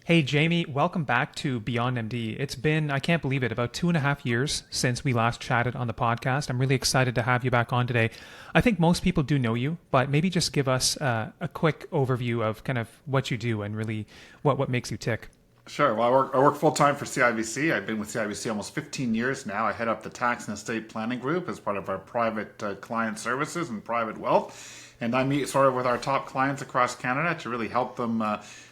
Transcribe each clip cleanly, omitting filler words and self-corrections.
Hey, Jamie, welcome back to Beyond MD. It's been, I can't believe it, about 2.5 years since we last chatted on the podcast. I'm really excited to have you back on today. I think most people do know you, but maybe just give us a quick overview of kind of what you do and really what makes you tick. Sure. Well, I work full time for CIBC. I've been with CIBC almost 15 years now. I head up the tax and estate planning group as part of our private client services and private wealth. And I meet sort of with our top clients across Canada to really help them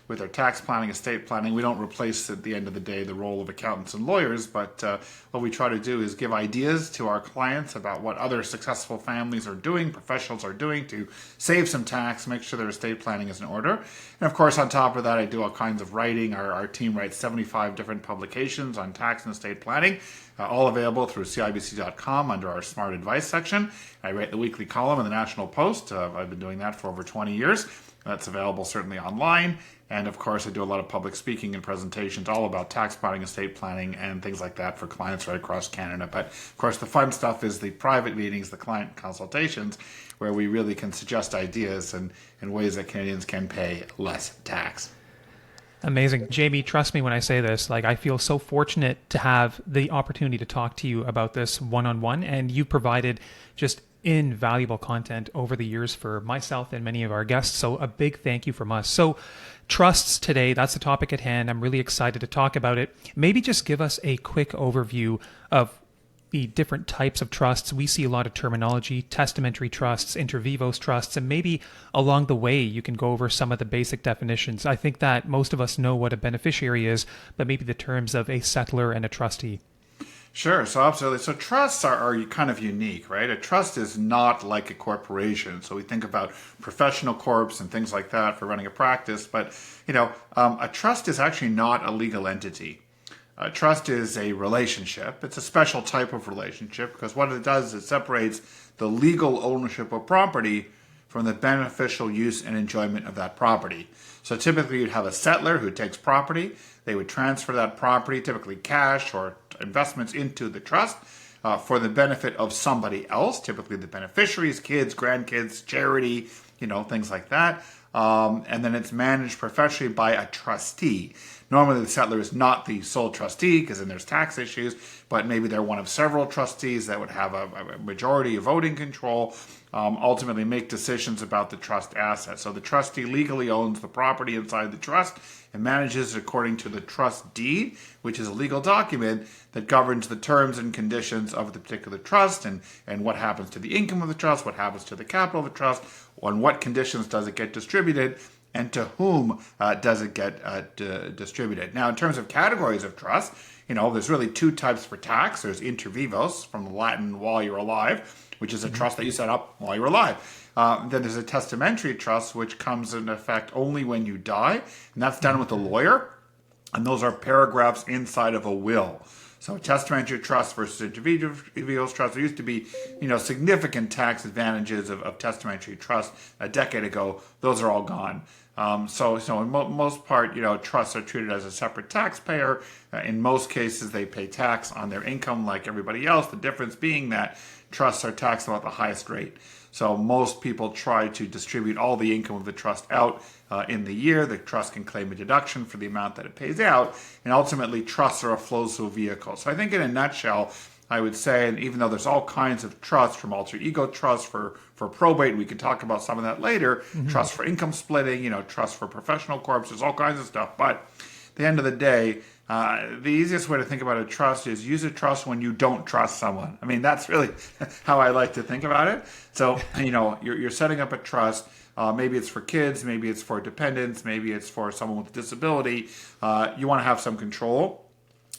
with their tax planning, estate planning. We don't replace at the end of the day the role of accountants and lawyers, but what we try to do is give ideas to our clients about what other successful families are doing, professionals are doing to save some tax, make sure their estate planning is in order. And of course, on top of that, I do all kinds of writing. Our team writes 75 different publications on tax and estate planning, all available through CIBC.com under our Smart Advice section. I write the weekly column in the National Post. I've been doing that for over 20 years. That's available certainly online. And of course, I do a lot of public speaking and presentations all about tax planning, estate planning, and things like that for clients right across Canada. But of course, the fun stuff is the private meetings, the client consultations, where we really can suggest ideas and ways that Canadians can pay less tax. Amazing. Jamie, trust me when I say this, like I feel so fortunate to have the opportunity to talk to you about this one-on-one, and you provided just invaluable content over the years for myself and many of our guests. So a big thank you from us. So trusts today, that's the topic at hand. I'm really excited to talk about it. Maybe just give us a quick overview of the different types of trusts. We see a lot of terminology, testamentary trusts, inter vivos trusts, and maybe along the way you can go over some of the basic definitions. I think that most of us know what a beneficiary is, but maybe the terms of a settlor and a trustee. Sure, so absolutely. So trusts are kind of unique, right? A trust is not like a corporation. So we think about professional corps and things like that for running a practice, but a trust is actually not a legal entity. Trust is a relationship. It's a special type of relationship because what it does is it separates the legal ownership of property from the beneficial use and enjoyment of that property. So typically you'd have a settlor who takes property. They would transfer that property, typically cash or investments, into the trust for the benefit of somebody else, typically the beneficiaries, kids, grandkids, charity, things like that. And then it's managed professionally by a trustee. Normally, the settlor is not the sole trustee because then there's tax issues, but maybe they're one of several trustees that would have a majority of voting control, ultimately make decisions about the trust assets. So the trustee legally owns the property inside the trust and manages it according to the trust deed, which is a legal document that governs the terms and conditions of the particular trust and what happens to the income of the trust, what happens to the capital of the trust, on what conditions does it get distributed, and to whom does it get distributed. Now, in terms of categories of trust, there's really two types for tax. There's inter vivos, from the Latin while you're alive, which is a trust that you set up while you're alive. Then there's a testamentary trust, which comes into effect only when you die, and that's done with a lawyer, and those are paragraphs inside of a will. So testamentary trust versus inter vivos trust. There used to be, significant tax advantages of testamentary trust a decade ago. Those are all gone. So in most part, trusts are treated as a separate taxpayer. In most cases, they pay tax on their income like everybody else. The difference being that trusts are taxed at the highest rate. So most people try to distribute all the income of the trust out in the year. The trust can claim a deduction for the amount that it pays out. And ultimately, trusts are a flow-through vehicle. So I think in a nutshell, I would say, and even though there's all kinds of trusts, from alter ego trust for probate, we can talk about some of that later, trust for income splitting, trust for professional corps, there's all kinds of stuff. But at the end of the day, the easiest way to think about a trust is use a trust when you don't trust someone. I mean, that's really how I like to think about it. So, you're setting up a trust. Maybe it's for kids, maybe it's for dependents, maybe it's for someone with a disability. You want to have some control,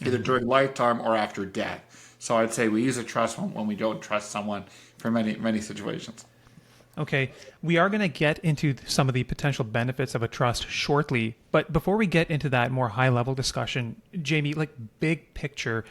either during lifetime or after death. So I'd say we use a trust when we don't trust someone for many, many situations. Okay, we are going to get into some of the potential benefits of a trust shortly, but before we get into that more high-level discussion, Jamie, like big picture,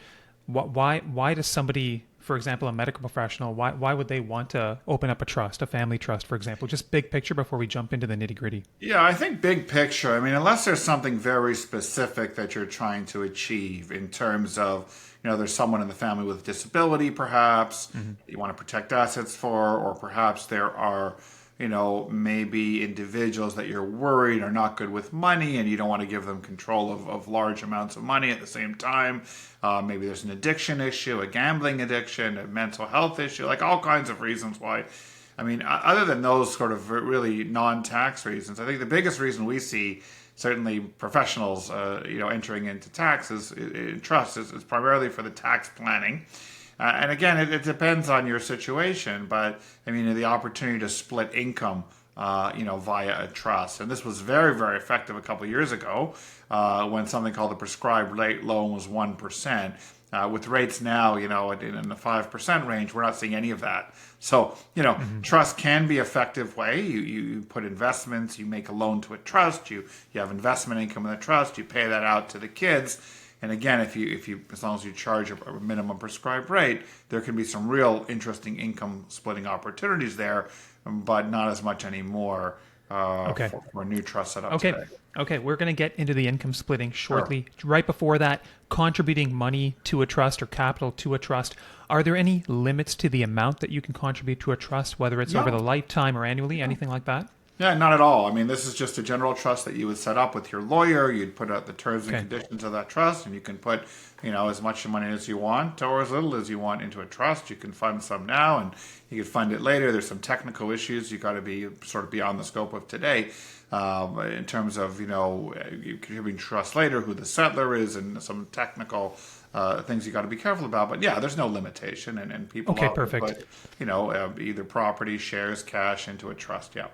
why does somebody, for example, a medical professional, why would they want to open up a trust, a family trust, for example? Just big picture before we jump into the nitty-gritty. Yeah, I think big picture, unless there's something very specific that you're trying to achieve in terms of, there's someone in the family with a disability, perhaps, you want to protect assets for, or perhaps there are, maybe individuals that you're worried are not good with money and you don't want to give them control of large amounts of money at the same time. Maybe there's an addiction issue, a gambling addiction, a mental health issue, like all kinds of reasons why. I mean, other than those sort of really non-tax reasons, I think the biggest reason we see certainly professionals, entering into taxes in trust is primarily for the tax planning. And again, it depends on your situation, but I mean, the opportunity to split income, via a trust. And this was very, very effective a couple of years ago when something called the prescribed rate loan was 1%. With rates now, in the 5% range, we're not seeing any of that. So, trust can be an effective way. You put investments, you make a loan to a trust, you have investment income in the trust, you pay that out to the kids. And again, if you as long as you charge a minimum prescribed rate, there can be some real interesting income splitting opportunities there, but not as much anymore for new trust setup today. Okay, we're going to get into the income splitting shortly. Sure. Right before that, contributing money to a trust or capital to a trust, are there any limits to the amount that you can contribute to a trust, whether it's over the lifetime or annually, anything like that? Yeah, not at all. I mean, this is just a general trust that you would set up with your lawyer. You'd put out the terms and conditions of that trust, and you can put, as much money as you want or as little as you want into a trust. You can fund some now, and you can fund it later. There's some technical issues you got to be sort of beyond the scope of today, in terms of you contributing trust later, who the settlor is, and some technical things you got to be careful about. But yeah, there's no limitation, and people put either property, shares, cash into a trust. Yeah.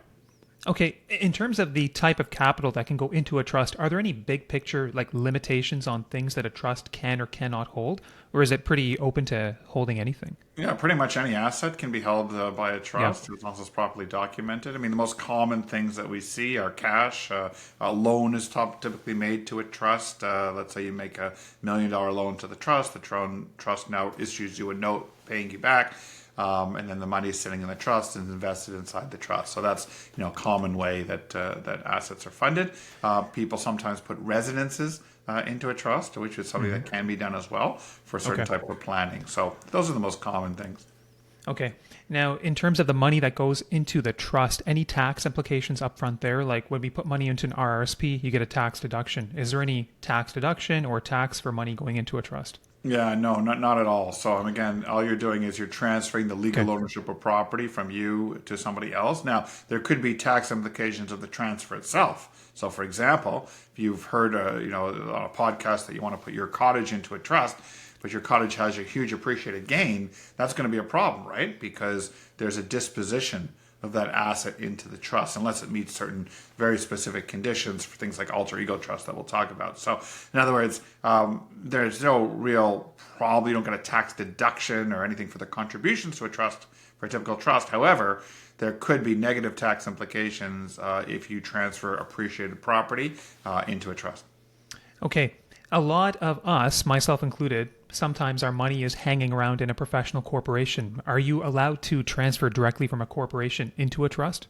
Okay, in terms of the type of capital that can go into a trust, are there any big picture limitations on things that a trust can or cannot hold? Or is it pretty open to holding anything? Yeah, pretty much any asset can be held by a trust as long as it's properly documented. I mean, the most common things that we see are cash. A loan is typically made to a trust. Let's say you make $1 million loan to the trust. The trust now issues you a note paying you back. And then the money is sitting in the trust and invested inside the trust. So that's a common way that assets are funded. People sometimes put residences into a trust, which is something that can be done as well for a certain type of planning. So those are the most common things. Okay. Now, in terms of the money that goes into the trust, any tax implications up front there? Like when we put money into an RRSP, you get a tax deduction. Is there any tax deduction or tax for money going into a trust? Yeah, no, not at all. So again, all you're doing is you're transferring the legal ownership of property from you to somebody else. Now, there could be tax implications of the transfer itself. So, for example, if you've heard on a podcast that you want to put your cottage into a trust, but your cottage has a huge appreciated gain, that's going to be a problem, right? Because there's a disposition of that asset into the trust, unless it meets certain very specific conditions for things like alter ego trust that we'll talk about. So, in other words, there's no real problem. You don't get a tax deduction or anything for the contributions to a trust for a typical trust. However, there could be negative tax implications if you transfer appreciated property into a trust. Okay. A lot of us, myself included, sometimes our money is hanging around in a professional corporation. Are you allowed to transfer directly from a corporation into a trust?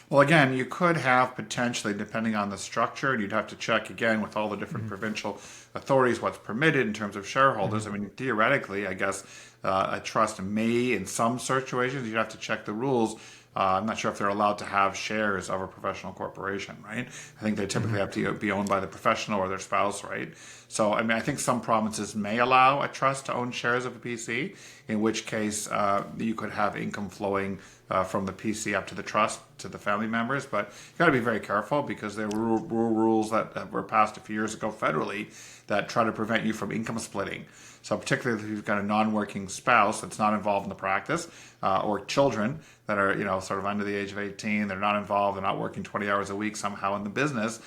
Well, again, you could have potentially, depending on the structure, and you'd have to check again with all the different provincial authorities what's permitted in terms of shareholders. I mean, theoretically, I guess a trust may, in some situations, you'd have to check the rules. I'm not sure if they're allowed to have shares of a professional corporation, right? I think they typically have to be owned by the professional or their spouse, right? So, I mean, I think some provinces may allow a trust to own shares of a PC, in which case you could have income flowing from the PC up to the trust to the family members. But you got to be very careful because there were rules that were passed a few years ago federally that try to prevent you from income splitting. So particularly if you've got a non-working spouse that's not involved in the practice, or children that are, sort of under the age of 18, they're not involved, they're not working 20 hours a week somehow in the business,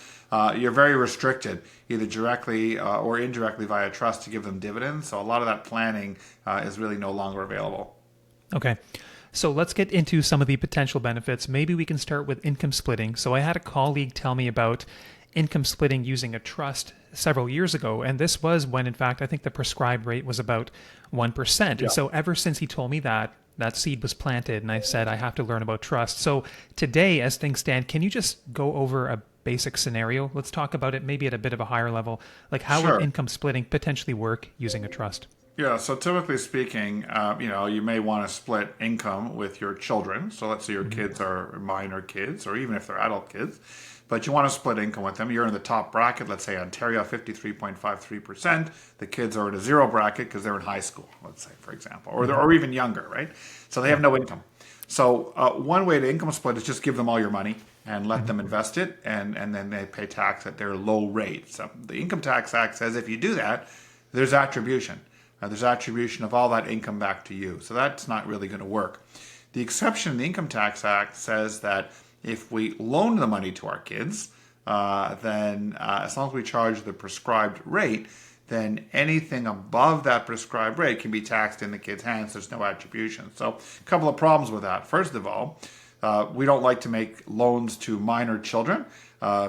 you're very restricted, either directly or indirectly via trust to give them dividends. So a lot of that planning is really no longer available. Okay. So let's get into some of the potential benefits. Maybe we can start with income splitting. So I had a colleague tell me about income splitting using a trust several years ago. And this was when, in fact, I think the prescribed rate was about 1%. Yeah. And so ever since he told me that seed was planted, and I said, I have to learn about trust. So today, as things stand, can you just go over a basic scenario? Let's talk about it maybe at a bit of a higher level. Like how would income splitting potentially work using a trust? Yeah, so typically speaking, you may want to split income with your children. So let's say your kids are minor kids, or even if they're adult kids, but you want to split income with them. You're in the top bracket, let's say Ontario, 53.53%. The kids are in a zero bracket because they're in high school, let's say, for example, or even younger, right? So they have no income. So one way to income split is just give them all your money and let them invest it, and then they pay tax at their low rate. So the Income Tax Act says if you do that, there's attribution. There's attribution of all that income back to you. So that's not really going to work. The exception in the Income Tax Act says that if we loan the money to our kids, then as long as we charge the prescribed rate, then anything above that prescribed rate can be taxed in the kid's hands. There's no attribution. So a couple of problems with that. First of all, we don't like to make loans to minor children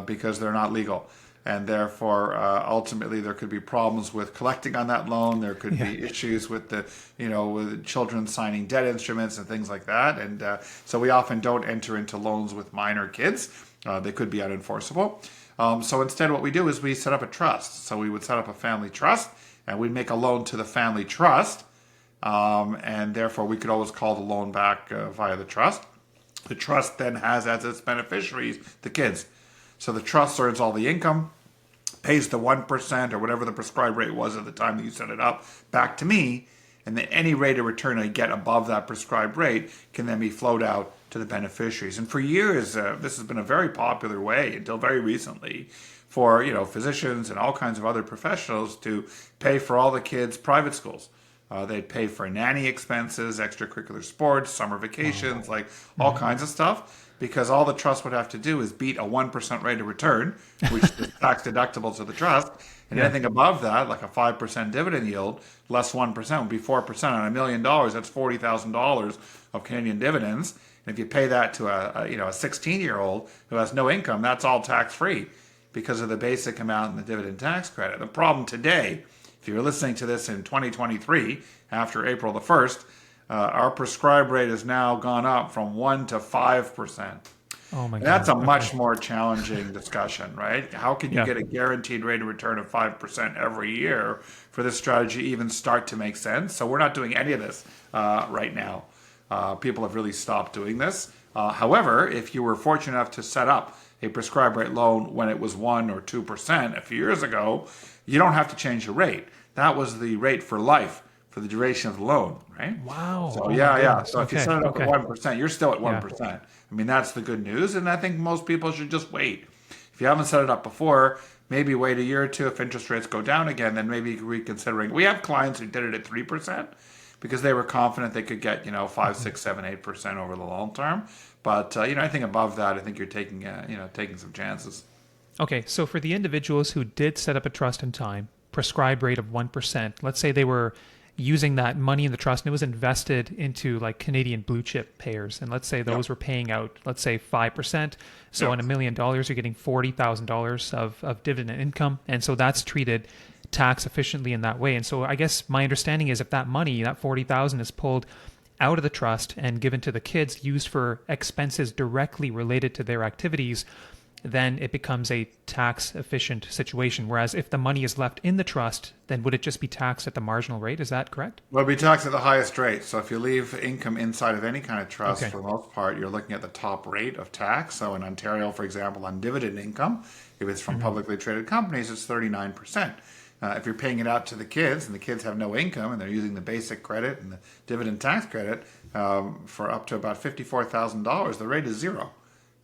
because they're not legal. And therefore, ultimately, there could be problems with collecting on that loan. There could be issues with with children signing debt instruments and things like that. And so we often don't enter into loans with minor kids. They could be unenforceable. So instead, what we do is we set up a trust. So we would set up a family trust, and we'd make a loan to the family trust. And therefore, we could always call the loan back via the trust. The trust then has as its beneficiaries the kids. So the trust earns all the income, pays the 1% or whatever the prescribed rate was at the time that you set it up back to me, and then any rate of return I get above that prescribed rate can then be flowed out to the beneficiaries. And for years, this has been a very popular way until very recently for physicians and all kinds of other professionals to pay for all the kids' private schools. They'd pay for nanny expenses, extracurricular sports, summer vacations, like all kinds of stuff. Because all the trust would have to do is beat a 1% rate of return, which is tax deductible to the trust. And anything above that, like a 5% dividend yield, less 1% would be 4%. On $1 million, that's $40,000 of Canadian dividends. And if you pay that to a 16-year-old who has no income, that's all tax-free because of the basic amount in the dividend tax credit. The problem today, if you're listening to this in 2023, after April the 1st, our prescribed rate has now gone up from 1% to 5%. Oh my God. That's a much more challenging discussion, right? How can you get a guaranteed rate of return of 5% every year for this strategy even start to make sense? So we're not doing any of this right now. People have really stopped doing this. However, if you were fortunate enough to set up a prescribed rate loan when it was 1 or 2% a few years ago, you don't have to change the rate. That was the rate for life, for the duration of the loan, right? Wow. So Oh So if you set it up at 1%, you're still at 1%. I mean, that's the good news, and I think most people should just wait. If you haven't set it up before, maybe wait a year or two. If interest rates go down again, then maybe reconsidering. We have clients who did it at 3% because they were confident they could get 5, 6, 7, 8% over the long term. But anything above that, I think you're taking taking some chances. Okay, so for the individuals who did set up a trust in time, prescribed rate of 1%, let's say they were using that money in the trust and it was invested into like Canadian blue chip payers. And let's say those were paying out, let's say 5%. So on $1 million, you're getting $40,000 of dividend income. And so that's treated tax efficiently in that way. And so I guess my understanding is if that money, that 40,000 is pulled out of the trust and given to the kids used for expenses directly related to their activities, then it becomes a tax efficient situation. Whereas if the money is left in the trust, then would it just be taxed at the marginal rate? Is that correct? Well, it'll be taxed at the highest rate. So if you leave income inside of any kind of trust, for the most part, you're looking at the top rate of tax. So in Ontario, for example, on dividend income, if it's from publicly traded companies, it's 39%. If you're paying it out to the kids and the kids have no income and they're using the basic credit and the dividend tax credit for up to about $54,000, the rate is zero.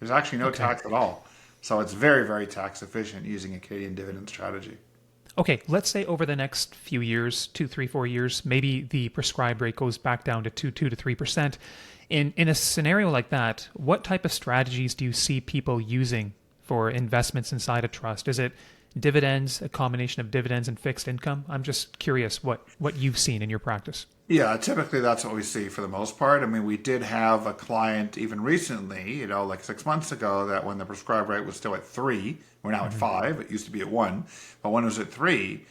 There's actually no tax at all. So it's very, very tax efficient using a Canadian dividend strategy. Okay, let's say over the next few years, 2, 3, 4 years, maybe the prescribed rate goes back down to 2 to 3%. In a scenario like that, what type of strategies do you see people using for investments inside a trust? Is it dividends, a combination of dividends and fixed income? I'm just curious what you've seen in your practice. Yeah, typically that's what we see for the most part. I mean, we did have a client even recently, like 6 months ago, that when the prescribed rate was still at 3, we're now at 5, it used to be at 1, but when it was at 3,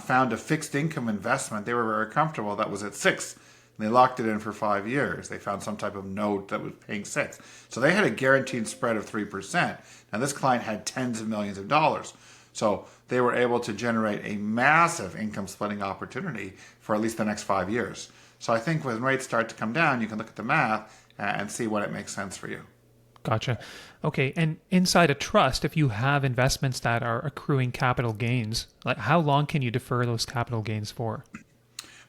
found a fixed income investment. They were very comfortable that was at 6. And they locked it in for 5 years. They found some type of note that was paying 6. So they had a guaranteed spread of 3%. Now this client had tens of millions of dollars. So they were able to generate a massive income splitting opportunity for at least the next 5 years. So I think when rates start to come down, you can look at the math and see what it makes sense for you. Gotcha. Okay. And inside a trust, if you have investments that are accruing capital gains, like how long can you defer those capital gains for?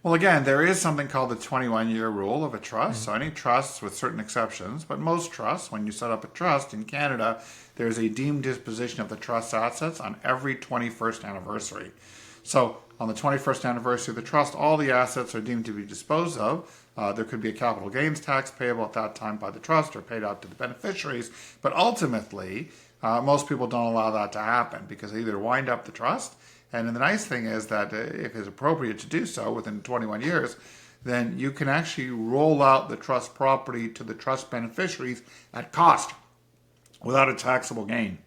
Well, again, there is something called the 21-year rule of a trust. So any trusts with certain exceptions, but most trusts, when you set up a trust in Canada, there's a deemed disposition of the trust assets on every 21st anniversary. So on the 21st anniversary of the trust, all the assets are deemed to be disposed of. There could be a capital gains tax payable at that time by the trust or paid out to the beneficiaries. But ultimately, most people don't allow that to happen because they either wind up the trust. And the nice thing is that if it's appropriate to do so within 21 years, then you can actually roll out the trust property to the trust beneficiaries at cost without a taxable gain.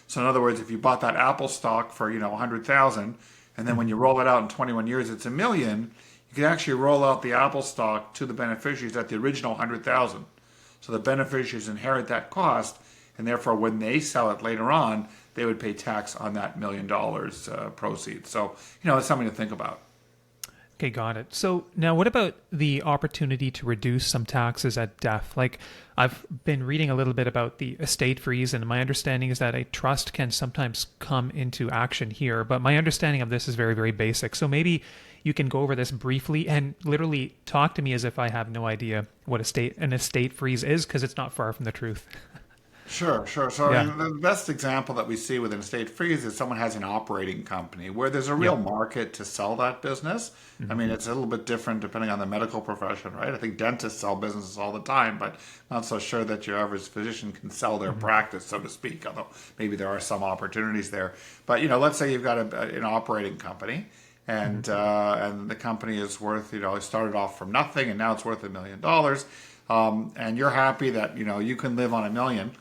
So in other words, if you bought that Apple stock for, 100,000, and then when you roll it out in 21 years, it's $1 million, you can actually roll out the Apple stock to the beneficiaries at the original 100,000. So the beneficiaries inherit that cost, and therefore when they sell it later on, they would pay tax on that $1 million proceeds. So, it's something to think about. Okay, got it. So now what about the opportunity to reduce some taxes at death? Like I've been reading a little bit about the estate freeze, and my understanding is that a trust can sometimes come into action here, but my understanding of this is very, very basic. So maybe you can go over this briefly and literally talk to me as if I have no idea what an estate freeze is, because it's not far from the truth. Sure. So Yeah. I mean, the best example that we see with an estate freeze is someone has an operating company where there's a real Yeah. market to sell that business. I mean, it's a little bit different depending on the medical profession, right? I think dentists sell businesses all the time, but not so sure that your average physician can sell their practice, so to speak, although maybe there are some opportunities there. But, let's say you've got an operating company. And the company is worth, it started off from nothing and now it's worth $1 million. And you're happy that, you can live on $1 million.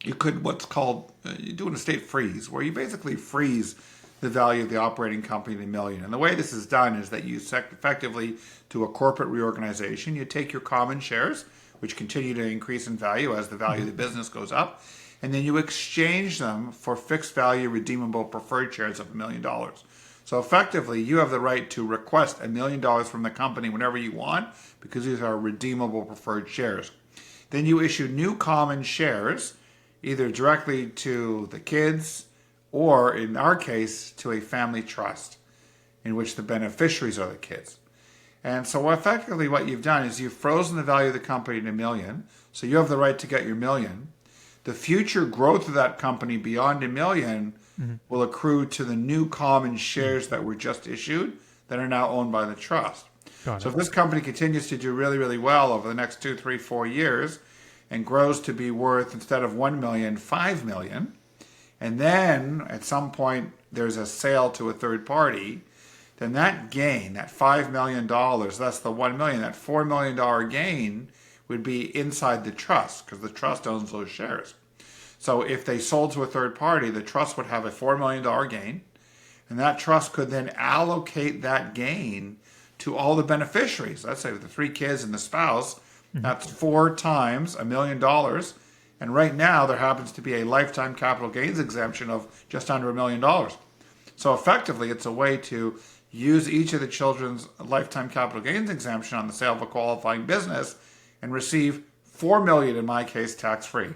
You could you do an estate freeze, where you basically freeze the value of the operating company to $1 million. And the way this is done is that you effectively do a corporate reorganization. You take your common shares, which continue to increase in value as the value of the business goes up, and then you exchange them for fixed value redeemable preferred shares of $1 million. So effectively, you have the right to request $1 million from the company whenever you want, because these are redeemable preferred shares. Then you issue new common shares, either directly to the kids or, in our case, to a family trust in which the beneficiaries are the kids. And so effectively what you've done is you've frozen the value of the company to $1 million, so you have the right to get your $1 million. The future growth of that company beyond $1 million will accrue to the new common shares that were just issued that are now owned by the trust. Got So it. if this company continues to do really, really well over the next 2, 3, 4 years and grows to be worth, instead of $1 million, $5 million, and then at some point there's a sale to a third party, then that gain, that $5 million, less the $1 million, that $4 million gain would be inside the trust because the trust owns those shares. So if they sold to a third party, the trust would have a $4 million gain, and that trust could then allocate that gain to all the beneficiaries. Let's say the 3 kids and the spouse, that's 4 times $1 million. And right now there happens to be a lifetime capital gains exemption of just under $1 million. So effectively, it's a way to use each of the children's lifetime capital gains exemption on the sale of a qualifying business and receive $4 million, in my case, tax-free.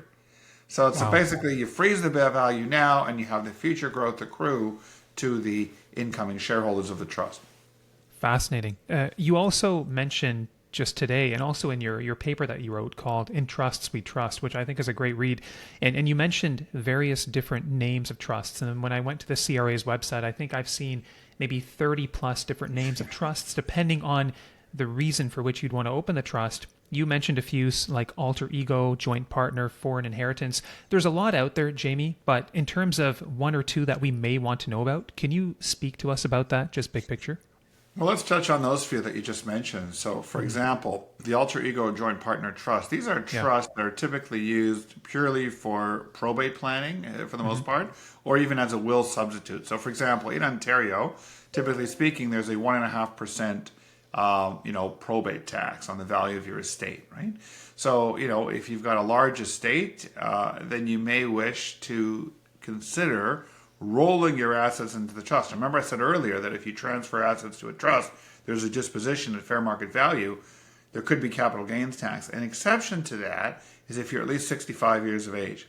So it's Wow. basically you freeze the value now and you have the future growth accrue to the incoming shareholders of the trust. Fascinating. You also mentioned just today, and also in your paper that you wrote called In Trusts We Trust, which I think is a great read. And you mentioned various different names of trusts. And when I went to the CRA's website, I think I've seen maybe 30 plus different names of trusts, depending on the reason for which you'd want to open the trust. You mentioned a few like alter ego, joint partner, foreign inheritance. There's a lot out there, Jamie, but in terms of one or two that we may want to know about, can you speak to us about that, just big picture? Well, let's touch on those few that you just mentioned. So, for example, the alter ego joint partner trust. These are trusts that are typically used purely for probate planning, for the most part, or even as a will substitute. So, for example, in Ontario, typically speaking, there's a 1.5% probate tax on the value of your estate, right? So, if you've got a large estate, then you may wish to consider rolling your assets into the trust. Remember I said earlier that if you transfer assets to a trust, there's a disposition at fair market value, there could be capital gains tax. An exception to that is if you're at least 65 years of age.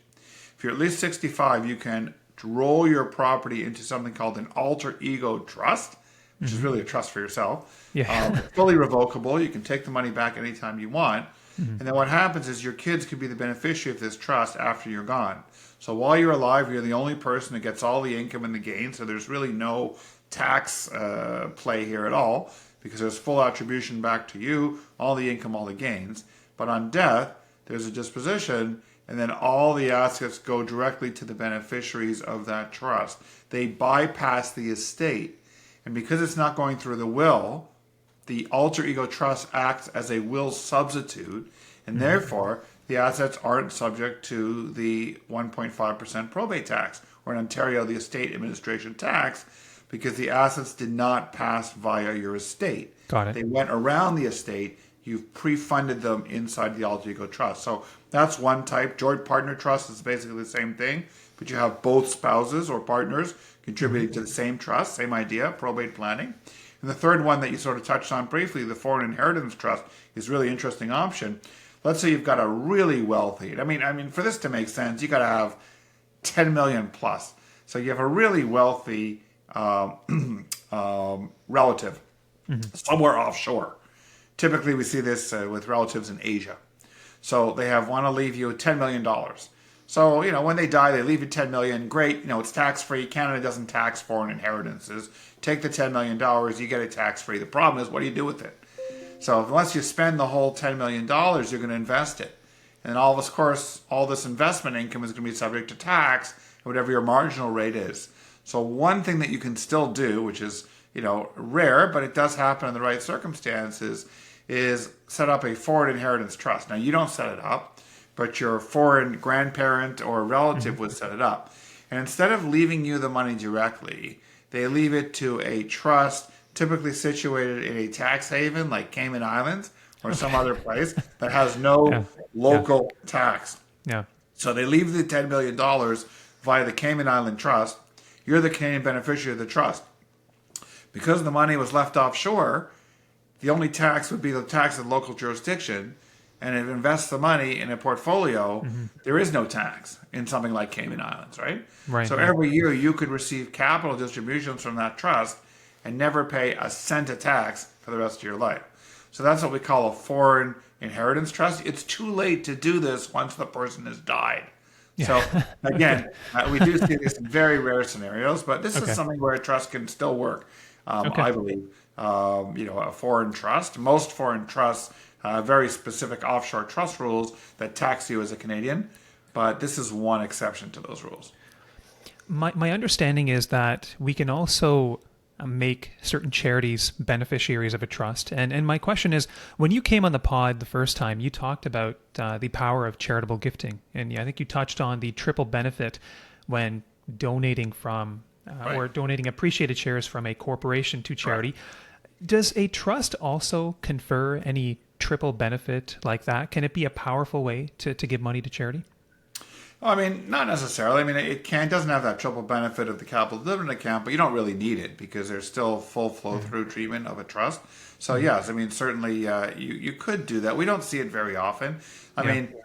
If you're at least 65, you can roll your property into something called an alter ego trust, which is really a trust for yourself. Yeah. Fully revocable. You can take the money back anytime you want. And then what happens is your kids could be the beneficiary of this trust after you're gone. So while you're alive, you're the only person that gets all the income and the gain. So there's really no tax play here at all, because there's full attribution back to you, all the income, all the gains. But on death, there's a disposition, and then all the assets go directly to the beneficiaries of that trust. They bypass the estate. And because it's not going through the will, the alter ego trust acts as a will substitute, and therefore the assets aren't subject to the 1.5% probate tax, or in Ontario, the estate administration tax, because the assets did not pass via your estate. Got it. They went around the estate. You've pre-funded them inside the alter ego trust. So that's one type. Joint partner trust is basically the same thing, but you have both spouses or partners contributing to the same trust, same idea, probate planning. And the third one that you sort of touched on briefly, the foreign inheritance trust, is a really interesting option. Let's say you've got a really wealthy, I mean, for this to make sense, you got to have 10 million plus. So you have a really wealthy relative somewhere offshore. Typically, we see this with relatives in Asia. So they want to leave you $10 million. So, when they die, they leave you $10 million. Great. It's tax-free. Canada doesn't tax foreign inheritances. Take the $10 million, you get it tax-free. The problem is, what do you do with it? So unless you spend the whole $10 million, you're going to invest it. And all this investment income is going to be subject to tax, whatever your marginal rate is. So one thing that you can still do, which is, rare, but it does happen in the right circumstances, is set up a foreign inheritance trust. Now, you don't set it up, but your foreign grandparent or relative would set it up. And instead of leaving you the money directly, they leave it to a trust typically situated in a tax haven like Cayman Islands or some other place that has no local tax. Yeah. So they leave the $10 million via the Cayman Island Trust. You're the Canadian beneficiary of the trust. Because the money was left offshore, the only tax would be the tax of the local jurisdiction. And if it invests the money in a portfolio, there is no tax in something like Cayman Islands, right? Right. So every year you could receive capital distributions from that trust and never pay a cent of tax for the rest of your life. So that's what we call a foreign inheritance trust. It's too late to do this once the person has died. Yeah. So again, we do see this in very rare scenarios, but this is something where a trust can still work. I believe, a foreign trust. Most foreign trusts very specific offshore trust rules that tax you as a Canadian, but this is one exception to those rules. My understanding is that we can also make certain charities beneficiaries of a trust. And my question is, when you came on the pod the first time, you talked about the power of charitable gifting. And I think you touched on the triple benefit when donating from or donating appreciated shares from a corporation to charity. Right. Does a trust also confer any triple benefit like that? Can it be a powerful way to give money to charity? Well, not necessarily. It doesn't have that triple benefit of the capital dividend account, but you don't really need it because there's still full flow through treatment of a trust. So yes, certainly you could do that. We don't see it very often.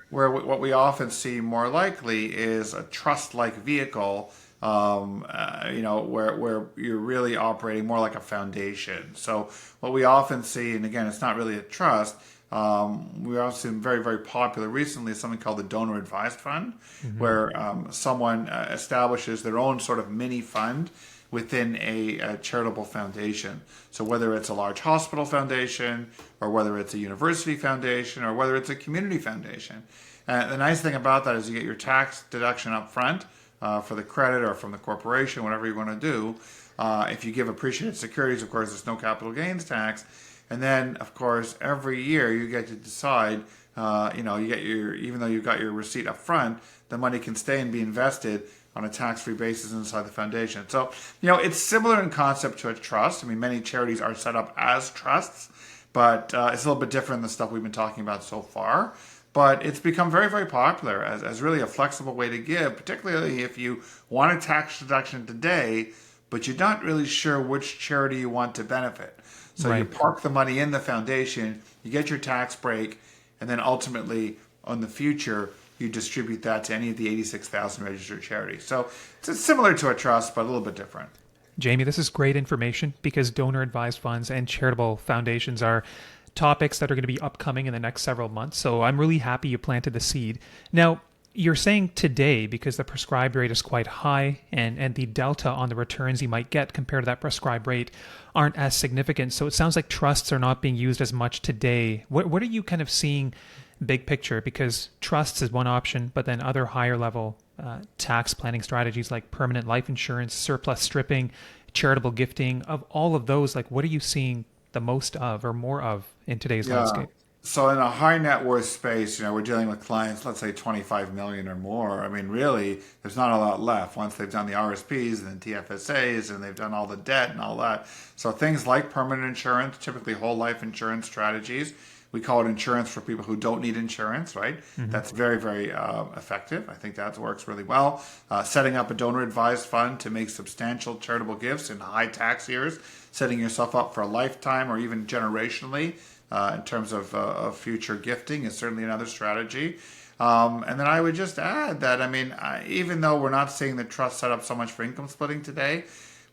What we often see more likely is a trust-like vehicle, where you're really operating more like a foundation. So what we often see, and again, it's not really a trust. We also seen very, very popular recently is something called the donor advised fund, where someone establishes their own sort of mini fund within a charitable foundation. So whether it's a large hospital foundation, or whether it's a university foundation, or whether it's a community foundation. The nice thing about that is you get your tax deduction up front for the credit or from the corporation, whatever you want to do. If you give appreciated securities, of course, there's no capital gains tax. And then, of course, every year you get to decide, you get even though you got your receipt up front, the money can stay and be invested on a tax-free basis inside the foundation. So, it's similar in concept to a trust. Many charities are set up as trusts, but it's a little bit different than the stuff we've been talking about so far. but it's become very, very popular as really a flexible way to give, particularly if you want a tax deduction today, but you're not really sure which charity you want to benefit. So you Right. park the money in the foundation, you get your tax break, and then ultimately, on the future, you distribute that to any of the 86,000 registered charities. So it's similar to a trust, but a little bit different. Jamie, this is great information because donor advised funds and charitable foundations are topics that are going to be upcoming in the next several months. So I'm really happy you planted the seed. Now, you're saying today, because the prescribed rate is quite high and the delta on the returns you might get compared to that prescribed rate aren't as significant. So it sounds like trusts are not being used as much today. What are you kind of seeing big picture? Because trusts is one option, but then other higher level tax planning strategies like permanent life insurance, surplus stripping, charitable gifting, of all of those, like what are you seeing the most of or more of in today's landscape? So in a high net worth space, we're dealing with clients, let's say 25 million or more. I mean, really, there's not a lot left once they've done the RSPs and the TFSAs and they've done all the debt and all that. So things like permanent insurance, typically whole life insurance strategies. We call it insurance for people who don't need insurance, right? Mm-hmm. That's very, very effective. I think that works really well. Setting up a donor advised fund to make substantial charitable gifts in high tax years, setting yourself up for a lifetime or even generationally in terms of future gifting is certainly another strategy. And then I would just add that, even though we're not seeing the trust set up so much for income splitting today,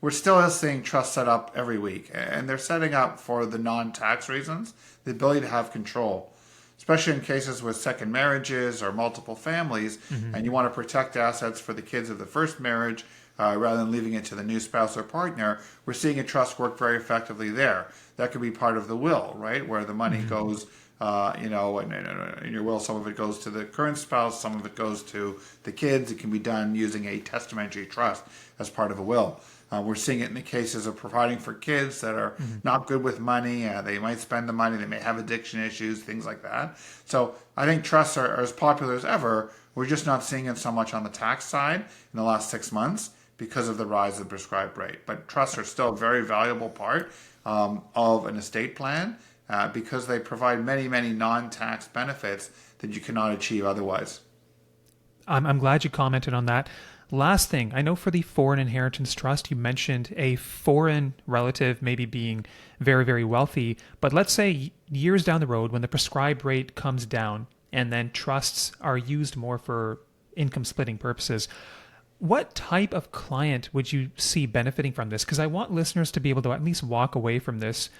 we're still seeing trusts set up every week. And they're setting up for the non-tax reasons, the ability to have control, especially in cases with second marriages or multiple families, and you want to protect assets for the kids of the first marriage rather than leaving it to the new spouse or partner. We're seeing a trust work very effectively there. That could be part of the will, right, where the money goes, in your will, some of it goes to the current spouse, some of it goes to the kids. It can be done using a testamentary trust as part of a will. We're seeing it in the cases of providing for kids that are not good with money. They might spend the money. They may have addiction issues, things like that. So I think trusts are as popular as ever. We're just not seeing it so much on the tax side in the last 6 months because of the rise of the prescribed rate. But trusts are still a very valuable part of an estate plan because they provide many, many non-tax benefits that you cannot achieve otherwise. I'm glad you commented on that. Last thing, I know for the foreign inheritance trust, you mentioned a foreign relative maybe being very, very wealthy. But let's say years down the road when the prescribed rate comes down and then trusts are used more for income splitting purposes, what type of client would you see benefiting from this? Because I want listeners to be able to at least walk away from this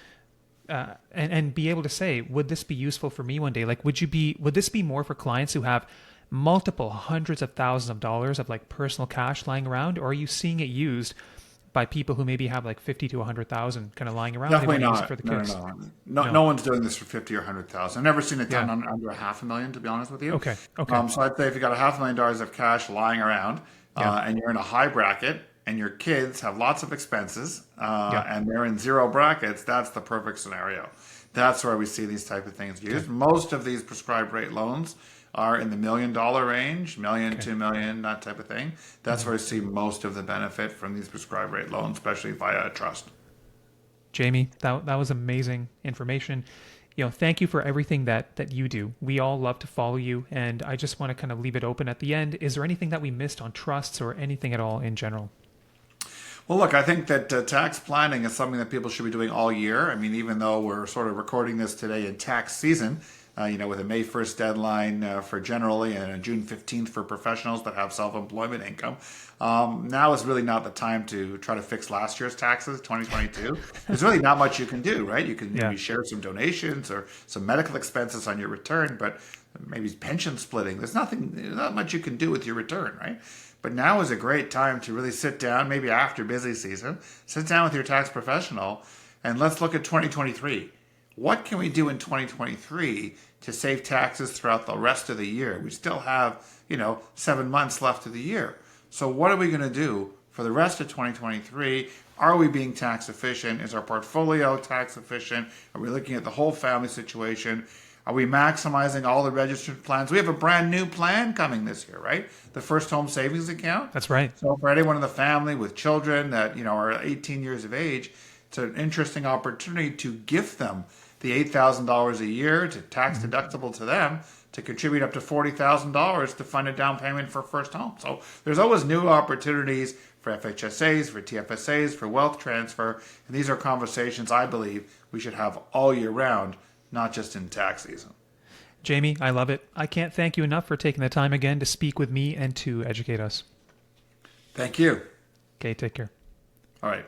and be able to say, would this be useful for me one day? Like, would this be more for clients who have multiple hundreds of thousands of dollars of like personal cash lying around, or are you seeing it used by people who maybe have like 50 to 100,000 kind of lying around? Definitely they want to use it not. for the kids. No one's doing this for 50 or 100,000. I've never seen it done under $500,000, to be honest with you. Okay. So I'd say if you got $500,000 of cash lying around and you're in a high bracket and your kids have lots of expenses and they're in zero brackets, that's the perfect scenario. That's where we see these type of things used. Most of these prescribed rate loans are in the $1 million range, million, 2 million, that type of thing. That's where I see most of the benefit from these prescribed rate loans, especially via a trust. Jamie, that was amazing information. Thank you for everything that you do. We all love to follow you, and I just want to kind of leave it open at the end. Is there anything that we missed on trusts or anything at all in general? Well, look, I think that tax planning is something that people should be doing all year. Even though we're sort of recording this today in tax season, with a May 1st deadline for generally and a June 15th for professionals that have self-employment income. Now is really not the time to try to fix last year's taxes, 2022. There's really not much you can do, right? You can maybe share some donations or some medical expenses on your return, but maybe pension splitting. There's not much you can do with your return, right? But now is a great time to really sit down, maybe after busy season, sit down with your tax professional and let's look at 2023. What can we do in 2023 to save taxes throughout the rest of the year? We still have, 7 months left of the year. So what are we going to do for the rest of 2023? Are we being tax efficient? Is our portfolio tax efficient? Are we looking at the whole family situation? Are we maximizing all the registered plans? We have a brand new plan coming this year, right? The First Home Savings Account. That's right. So for anyone in the family with children that, are 18 years of age, it's an interesting opportunity to gift them the $8,000 a year to tax deductible to them to contribute up to $40,000 to fund a down payment for first home. So there's always new opportunities for FHSAs, for TFSAs, for wealth transfer. And these are conversations I believe we should have all year round, not just in tax season. Jamie, I love it. I can't thank you enough for taking the time again to speak with me and to educate us. Thank you. Okay, take care. All right.